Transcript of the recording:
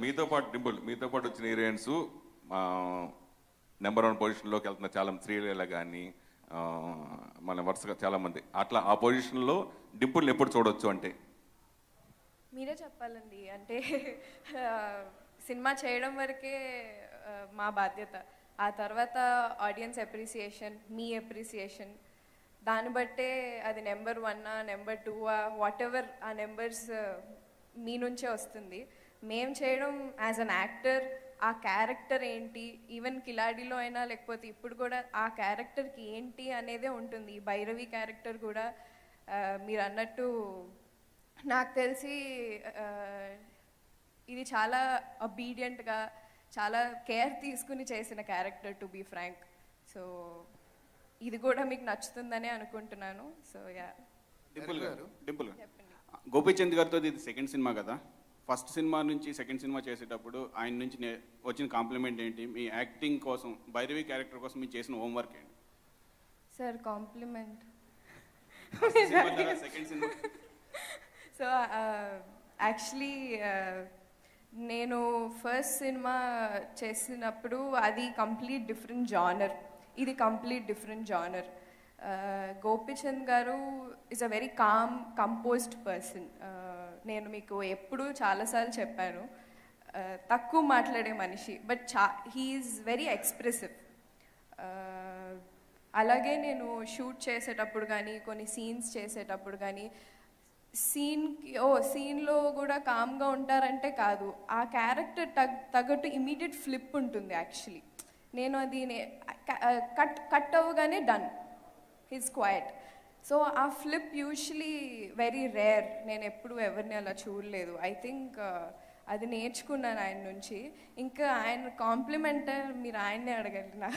మీతో పాటు వచ్చిన హీరోయిన్స్ నెంబర్ 1 పొజిషన్లోకి వెళ్తున్న చాలా శ్రీలీల కానీ మన వరుసగా చాలా మంది అట్లా ఆ పొజిషన్లో డింపుల్ని ఎప్పుడు చూడొచ్చు అంటే మీరే చెప్పాలండి. అంటే సినిమా చేయడం వరకే మా బాధ్యత. ఆ తర్వాత ఆడియన్స్ అప్రిసియేషన్, మీ అప్రిసియేషన్, దాన్ని బట్టే అది నెంబర్ 1 నెంబర్ 2 వాట్ ఎవర్ ఆ నెంబర్స్ మీ నుంచే వస్తుంది. మేం చేయడం యాజ్ అన్ యాక్టర్ ఆ క్యారెక్టర్ ఏంటి, ఈవెన్ కిలాడిలో అయినా లేకపోతే ఇప్పుడు కూడా ఆ క్యారెక్టర్కి ఏంటి అనేదే ఉంటుంది. ఈ భైరవి క్యారెక్టర్ కూడా మీరు అన్నట్టు నాకు తెలిసి ఇది చాలా ఒబీడియంట్గా చాలా కేర్ తీసుకుని చేసిన character, to be frank. So ఇది కూడా మీకు నచ్చుతుందని అనుకుంటున్నాను. So yeah. డింపుల్ గారు చెప్పండి. గోపీచంద్ గారితో ఇది సెకండ్ సినిమా కదా, ఫస్ట్ సినిమా నుంచి సెకండ్ సినిమా చేసేటప్పుడు ఆయన నుంచి వచ్చిన కాంప్లిమెంట్ ఏంటి? మీ యాక్టింగ్ కోసం, భైరవి క్యారెక్టర్ కోసం మీరు చేసిన హోంవర్క్ ఏంటి? Sir compliment second cinema so actually నేను ఫస్ట్ సినిమా చేసినప్పుడు అది కంప్లీట్ డిఫరెంట్ జానర్, ఇది complete different genre. Gopichand garu is a very calm composed person. నేను మీకు ఎప్పుడు చాలాసార్లు చెప్పాను, తక్కువ మాట్లాడే మనిషి, బట్ హీఈస్ వెరీ ఎక్స్ప్రెసివ్. అలాగే నేను షూట్ చేసేటప్పుడు కానీ కొన్ని సీన్స్ చేసేటప్పుడు కానీ సీన్లో కూడా కామ్గా ఉంటారంటే కాదు, ఆ క్యారెక్టర్ తగ్గట్టు ఇమీడియట్ ఫ్లిప్ ఉంటుంది. యాక్చువల్లీ నేను అది కట్ అవ్వగానే డన్, హీస్ క్వైట్. సో ఆ ఫ్లిప్ యూజువలీ వెరీ రేర్, నేను ఎప్పుడు ఎవరిని అలా చూడలేదు. ఐ థింక్ అది నేర్చుకున్నాను ఆయన నుంచి. ఇంకా ఆయన కాంప్లిమెంట్ మీరు ఆయన్నే అడగండి. నా